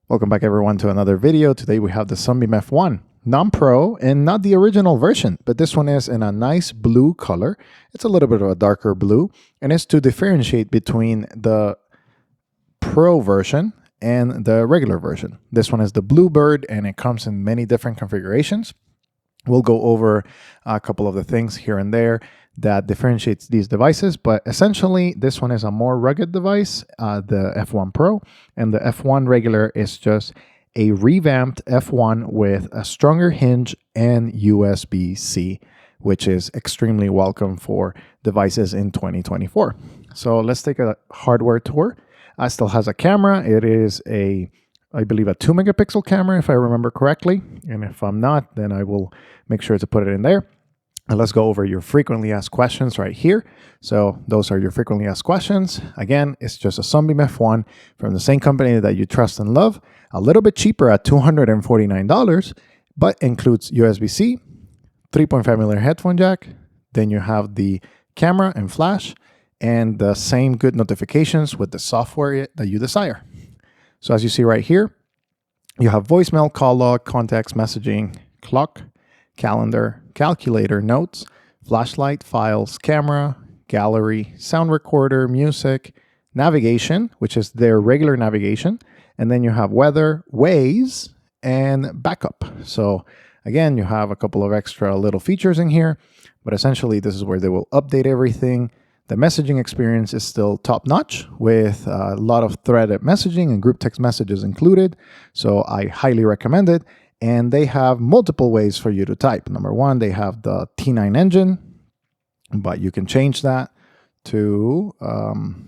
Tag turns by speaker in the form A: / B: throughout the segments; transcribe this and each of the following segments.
A: Welcome back everyone to another video. Today we have the Sunbeam F1 non-pro and not the original version, but this one is in a nice blue color. It's a little bit of a darker blue and it's to differentiate between the Pro version and the regular version. This one is the Bluebird and it comes in many different configurations. We'll go over a couple of the things here and there that differentiates these devices, but essentially this one is a more rugged device, the F1 Pro, and the F1 regular is just a revamped F1 with a stronger hinge and USB-C, which is extremely welcome for devices in 2024. So let's take a hardware tour. It still has a camera. It is I believe a 2 megapixel camera, if I remember correctly. And if I'm not, then I will make sure to put it in there. And let's go over your frequently asked questions right here. So those are your frequently asked questions. Again, it's just a Sunbeam F1 from the same company that you trust and love. A little bit cheaper at $249, but includes USB-C, 3.5mm headphone jack. Then you have the camera and flash and the same good notifications with the software that you desire. So as you see right here, you have voicemail, call log, contacts, messaging, clock, calendar, calculator, notes, flashlight, files, camera, gallery, sound recorder, music, navigation, which is their regular navigation. And then you have weather, Waze, and backup. So again, you have a couple of extra little features in here, but essentially this is where they will update everything. The messaging experience is still top-notch with a lot of threaded messaging and group text messages included. So I highly recommend it. And they have multiple ways for you to type. Number one, they have the T9 engine, but you can change that to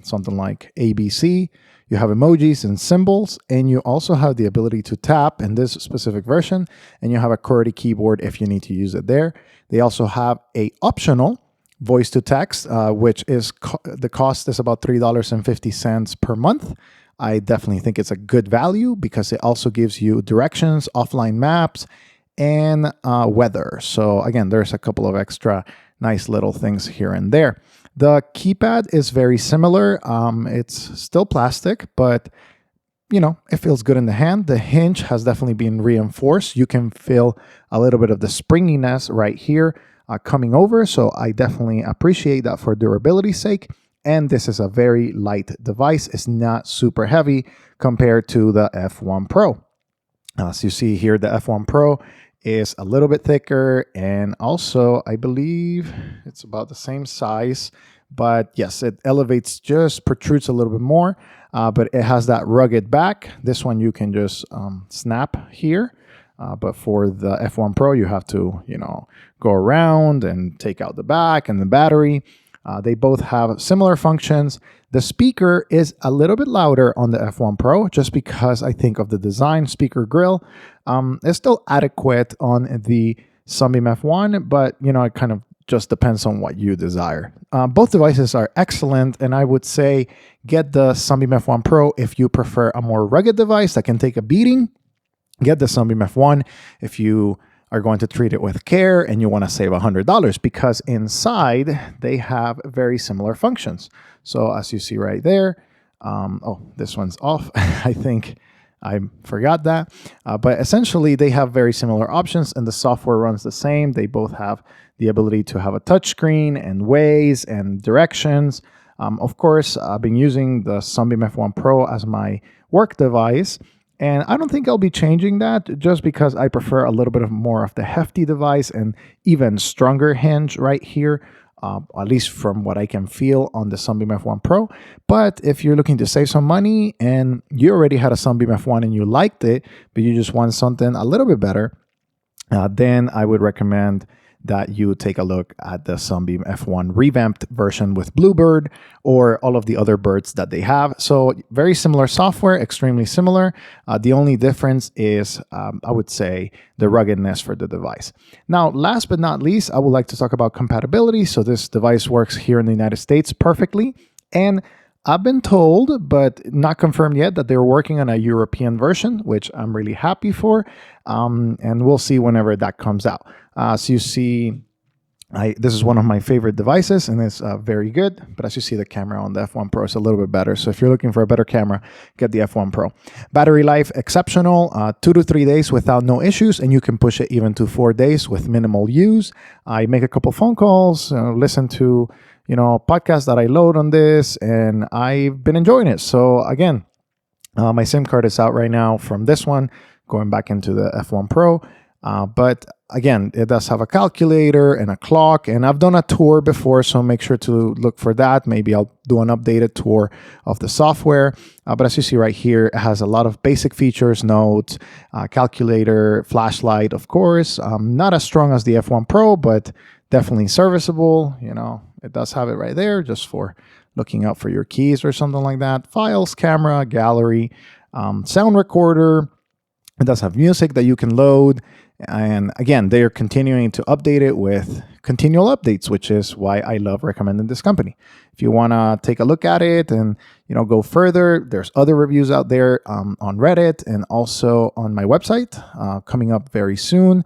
A: something like ABC. You have emojis and symbols, and you also have the ability to tap in this specific version, and you have a QWERTY keyboard if you need to use it there. They also have a optional voice to text, which is the cost is about $3.50 per month. I definitely think it's a good value because it also gives you directions, offline maps, and weather. So again, there's a couple of extra nice little things here and there. The keypad is very similar. It's still plastic, but you know, it feels good in the hand. The hinge has definitely been reinforced. You can feel a little bit of the springiness right here coming over. So I definitely appreciate that for durability's sake. And this is a very light device. It's not super heavy compared to the F1 Pro. As you see here, the F1 Pro is a little bit thicker. And also, I believe it's about the same size. But yes, it elevates, just protrudes a little bit more. But it has that rugged back. This one you can just snap here. But for the F1 Pro, you have to, go around and take out the back and the battery. They both have similar functions. The speaker is a little bit louder on the F1 Pro just because I think of the design. Speaker grill is still adequate on the Sunbeam F1, but it kind of just depends on what you desire. Both devices are excellent, and I would say get the Sunbeam F1 Pro if you prefer a more rugged device that can take a beating. Get the Sunbeam F1 if you are going to treat it with care and you want to save $100 because inside they have very similar functions. So as you see right there, oh, this one's off. I think I forgot that. But essentially they have very similar options and the software runs the same. They both have the ability to have a touchscreen and Waze and directions. Of course, I've been using the Sunbeam F1 Pro as my work device. And I don't think I'll be changing that just because I prefer a little bit more of the hefty device and even stronger hinge right here, at least from what I can feel on the Sunbeam F1 Pro. But if you're looking to save some money and you already had a Sunbeam F1 and you liked it, but you just want something a little bit better, then I would recommend that you take a look at the Sunbeam F1 revamped version with Bluebird or all of the other birds that they have. So very similar software, extremely similar. The only difference is, I would say, the ruggedness for the device. Now, last but not least, I would like to talk about compatibility. So this device works here in the United States perfectly. And I've been told, but not confirmed yet, that they're working on a European version, which I'm really happy for. And we'll see whenever that comes out. So you see This is one of my favorite devices, and it's very good. But as you see, the camera on the F1 Pro is a little bit better. So if you're looking for a better camera, get the F1 Pro. Battery life, exceptional, 2 to 3 days without no issues, and you can push it even to 4 days with minimal use. I make a couple phone calls, listen to podcasts that I load on this, and I've been enjoying it. So again, my SIM card is out right now from this one, going back into the F1 Pro. But again, it does have a calculator and a clock, and I've done a tour before, so make sure to look for that. Maybe I'll do an updated tour of the software. But as you see right here, it has a lot of basic features, notes, calculator, flashlight, of course. Not as strong as the F1 Pro, but definitely serviceable. It does have it right there just for looking out for your keys or something like that. Files, camera, gallery, sound recorder. It does have music that you can load. And again, they're continuing to update it with continual updates, which is why I love recommending this company. If you want to take a look at it and go further, there's other reviews out there on Reddit and also on my website coming up very soon.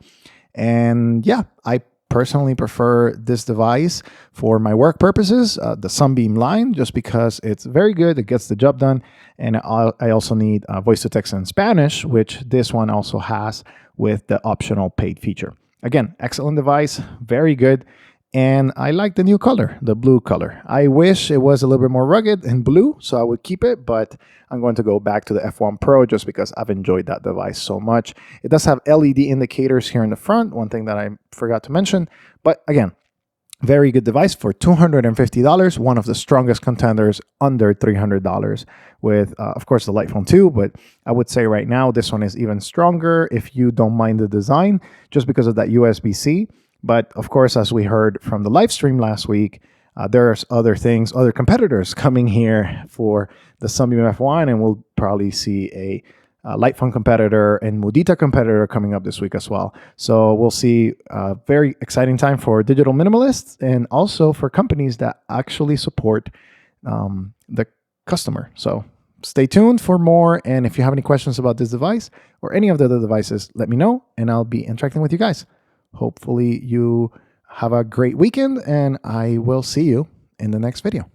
A: And yeah, I personally prefer this device for my work purposes, the Sunbeam line, just because it's very good. It gets the job done. And I also need voice to text in Spanish, which this one also has with the optional paid feature. Again, excellent device, very good. And I like the new color, the blue color. I wish it was a little bit more rugged and blue, so I would keep it, but I'm going to go back to the F1 Pro just because I've enjoyed that device so much. It does have LED indicators here in the front, one thing that I forgot to mention. But again, very good device for $250, one of the strongest contenders under $300 with, of course, the Light Phone 2. But I would say right now, this one is even stronger if you don't mind the design, just because of that USB-C. But of course, as we heard from the live stream last week, there's other competitors coming here for the Sunbeam F1, and we'll probably see a Light Phone competitor and Mudita competitor coming up this week as well. So we'll see a very exciting time for digital minimalists and also for companies that actually support the customer. So stay tuned for more. And if you have any questions about this device or any of the other devices, let me know and I'll be interacting with you guys. Hopefully you have a great weekend, and I will see you in the next video.